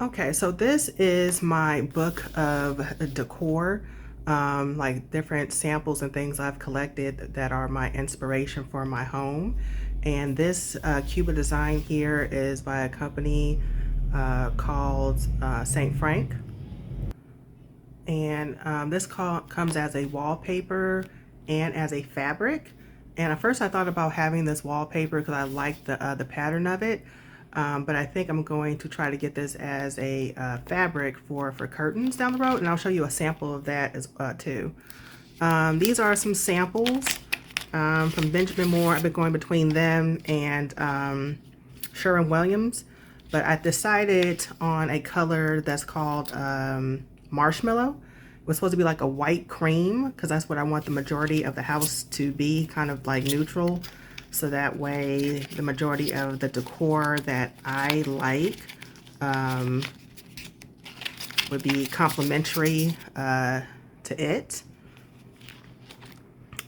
Okay, so this is my book of decor, like different samples and things I've collected that are my inspiration for my home. And this Cuba design here is by a company called St. Frank. And comes as a wallpaper and as a fabric. And at first I thought about having this wallpaper because I like the pattern of it. But I think I'm going to try to get this as a fabric for curtains down the road. And I'll show you a sample of that as too. These are some samples from Benjamin Moore. I've been going between them and Sherwin-Williams. But I decided on a color that's called marshmallow. It was supposed to be like a white cream because that's what I want the majority of the house to be, kind of like neutral. So that way the majority of the decor that I like would be complementary to it.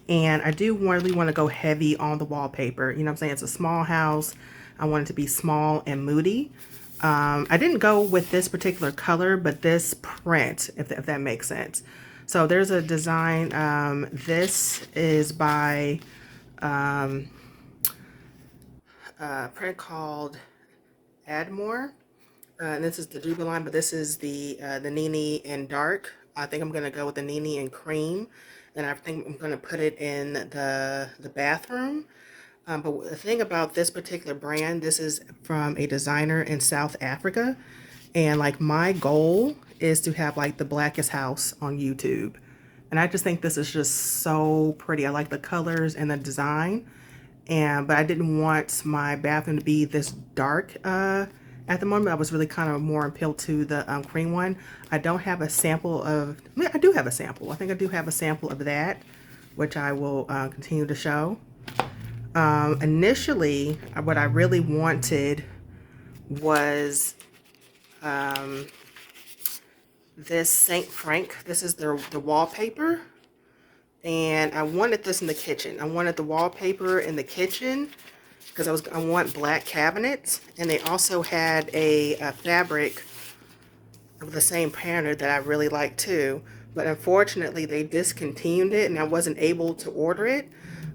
And I do really want to go heavy on the wallpaper. You know what I'm saying? It's a small house. I want it to be small and moody. I didn't go with this particular color, but this print, if that makes sense. So there's a design. This is by a print called Admore. And this is the Juba line, but this is the Nini in dark. I think I'm gonna go with the Nini in cream, and I think I'm gonna put it in the bathroom. But the thing about this particular brand, this is from a designer in South Africa, and like my goal is to have like the blackest house on YouTube. And I just think this is just so pretty. I like the colors and the design. But I didn't want my bathroom to be this dark at the moment. I was really kind of more appealed to the cream one. I don't have a sample of, I do have a sample. I think I do have a sample of that, which I will continue to show. Initially, what I really wanted was this St. Frank. This is the wallpaper. And I wanted this in the kitchen. I wanted the wallpaper in the kitchen because I want black cabinets. And they also had a fabric of the same pattern that I really like too. But unfortunately, they discontinued it and I wasn't able to order it.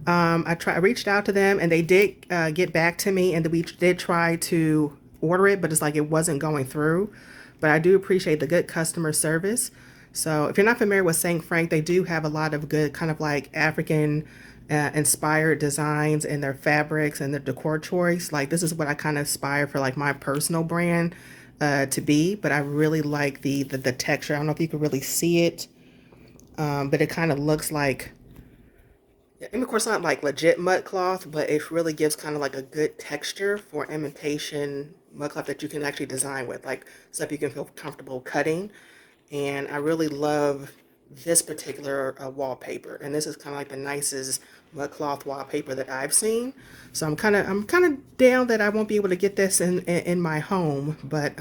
I reached out to them and they did get back to me, and we did try to order it, but it's like it wasn't going through. But I do appreciate the good customer service. So if you're not familiar with St. Frank, they do have a lot of good kind of like African inspired designs in their fabrics and their decor choice. Like this is what I kind of aspire for like my personal brand to be. But I really like the texture. I don't know if you can really see it, but it kind of looks like, and of course not like legit mud cloth, but it really gives kind of like a good texture for imitation mud cloth that you can actually design with, like stuff you can feel comfortable cutting. And I really love this particular wallpaper, and this is kind of like the nicest mud cloth wallpaper that I've seen. So I'm kind of down that I won't be able to get this in my home, but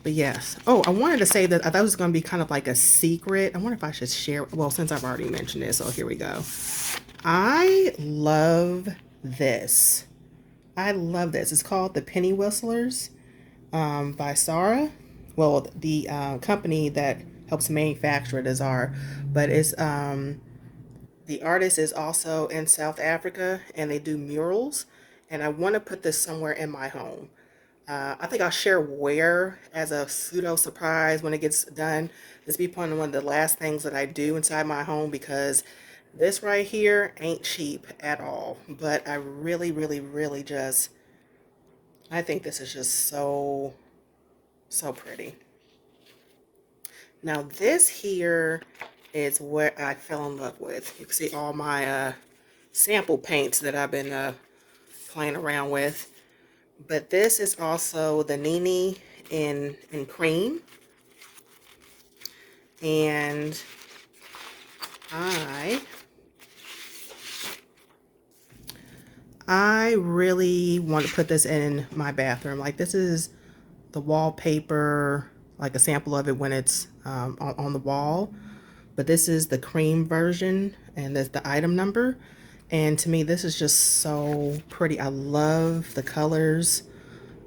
yes. Oh, I wanted to say that I thought it was going to be kind of like a secret. I wonder if I should share. Well, since I've already mentioned it, so here we go. I love this. I love this. It's called the Penny Whistlers by Sarah. Well, the company that helps manufacture it is Zara, but it's the artist is also in South Africa and they do murals. And I want to put this somewhere in my home. I think I'll share where as a pseudo surprise when it gets done. This be one of the last things that I do inside my home because this right here ain't cheap at all. But I really, really, really just, I think this is just so, so pretty. Now this here is what I fell in love with. You can see all my sample paints that I've been playing around with. But this is also the Nini in cream. And I really want to put this in my bathroom. Like this is the wallpaper, like a sample of it when it's on the wall. But this is the cream version, and there's the item number. And to me, this is just so pretty. I love the colors.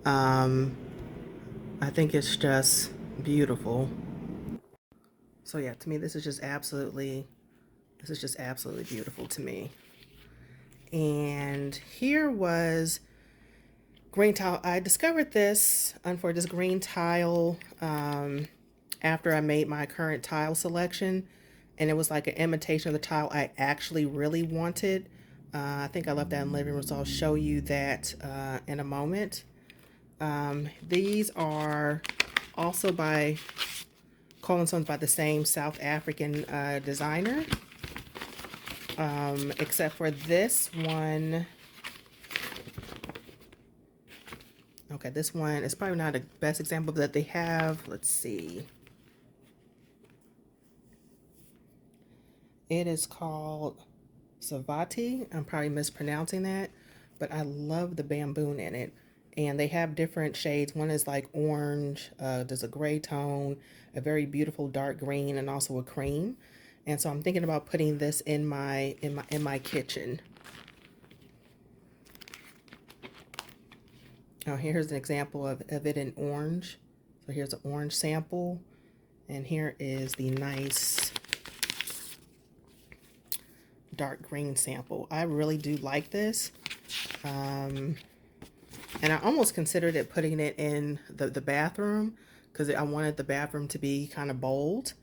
Um, I think it's just beautiful. So yeah, to me, this is just absolutely beautiful to me. And here was green tile. I discovered this for this green tile after I made my current tile selection, and it was like an imitation of the tile I actually really wanted. I think I left that in the living room, so I'll show you that in a moment. These are also by Cole & Sons, by the same South African designer, except for this one. Okay, this one is probably not the best example that they have. Let's see. It is called Savati. I'm probably mispronouncing that, but I love the bamboo in it. And they have different shades. One is like orange, there's a gray tone, a very beautiful dark green, and also a cream. And so I'm thinking about putting this in my kitchen. Oh, here's an example of it in orange. So here's an orange sample, and here is the nice dark green sample. I really do like this. And I almost considered putting it in the bathroom because I wanted the bathroom to be kind of bold.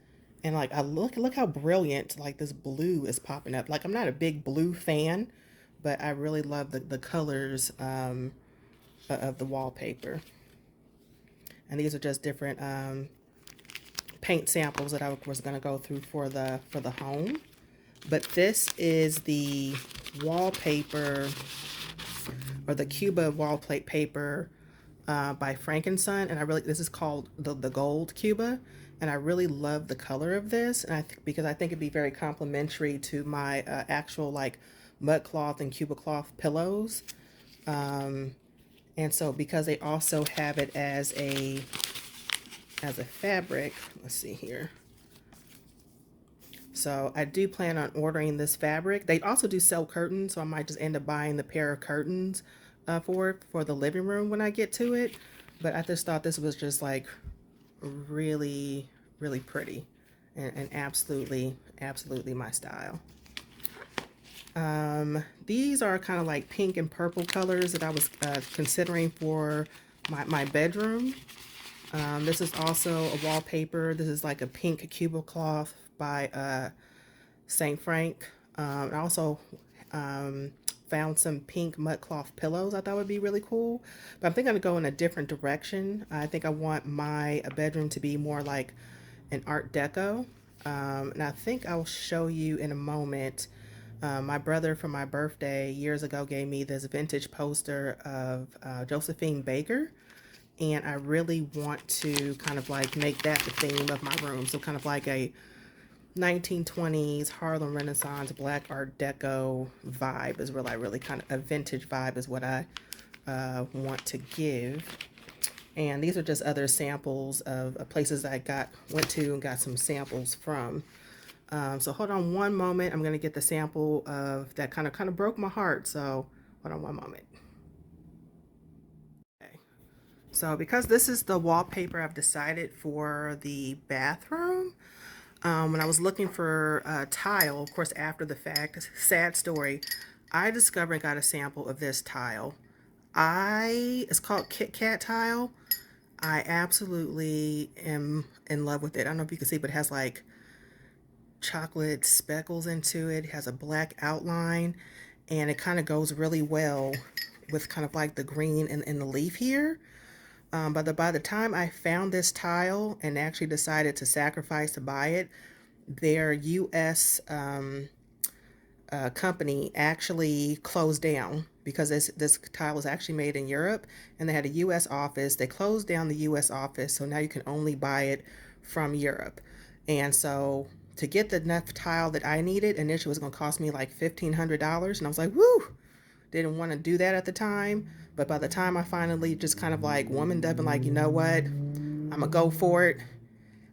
And like, I look how brilliant like this blue is popping up. Like, I'm not a big blue fan, but I really love the colors of the wallpaper. And these are just different paint samples that I was going to go through for the home. But this is the wallpaper, or the Cuba wallpaper by Frank and Son, and this is called the gold Cuba, and I really love the color of this, and because I think it'd be very complimentary to my actual like mud cloth and Cuba cloth pillows, and so because they also have it as a fabric. Let's see here. So I do plan on ordering this fabric. They also do sell curtains, so I might just end up buying the pair of curtains for the living room when I get to it. But I just thought this was just like really, really pretty, and absolutely, absolutely my style. These are kind of like pink and purple colors that I was considering for my bedroom. This is also a wallpaper. This is like a pink Cuba cloth by St. Frank. I also found some pink mud cloth pillows I thought would be really cool. But I'm thinking I'm going to go in a different direction. I think I want my bedroom to be more like an Art Deco. And I think I'll show you in a moment. My brother, for my birthday years ago, gave me this vintage poster of Josephine Baker. And I really want to kind of like make that the theme of my room. So kind of like a 1920s Harlem Renaissance Black Art Deco vibe is what I really kind of, a vintage vibe is what I want to give. And these are just other samples of places I went to and got some samples from. So hold on one moment. I'm gonna get the sample of that kind of broke my heart. So hold on one moment. Okay. So because this is the wallpaper I've decided for the bathroom, when I was looking for tile, of course, after the fact, sad story, I discovered and got a sample of this tile. It's called Kit Kat tile. I absolutely am in love with it. I don't know if you can see, but it has like chocolate speckles into it. It has a black outline, and it kind of goes really well with kind of like the green in the leaf here. But by the time I found this tile and actually decided to sacrifice to buy it, their U.S. Company actually closed down because this tile was actually made in Europe, and they had a U.S. office. They closed down the U.S. office, so now you can only buy it from Europe. And so to get the enough tile that I needed, initially it was going to cost me like $1,500, and I was like, woo! Didn't want to do that at the time, but by the time I finally just kind of like womaned up and like, you know what, I'm gonna go for it.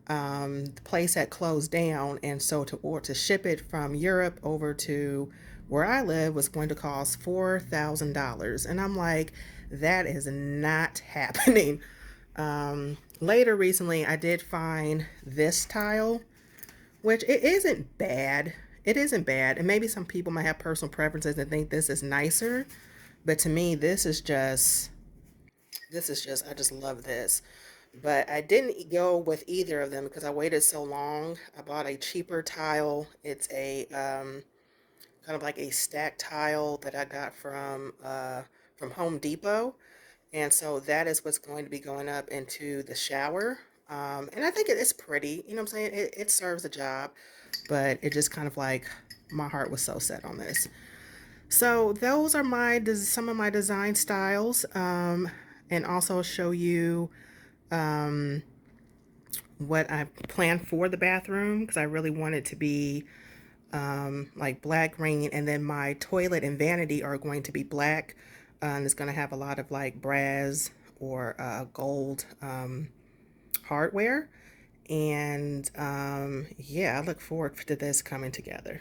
The place had closed down, and so to ship it from Europe over to where I live was going to cost $4,000, and I'm like, that is not happening. Later recently, I did find this tile, which it isn't bad. It isn't bad. And maybe some people might have personal preferences and think this is nicer. But to me, I just love this. But I didn't go with either of them because I waited so long. I bought a cheaper tile. It's a kind of like a stack tile that I got from Home Depot. And so that is what's going to be going up into the shower. And I think it is pretty, you know what I'm saying? It serves the job, but it just kind of like my heart was so set on this. So those are some of my design styles, and also show you um, what I planned for the bathroom because I really want it to be like black, green, and then my toilet and vanity are going to be black. And it's going to have a lot of like brass or gold hardware. And yeah, I look forward to this coming together.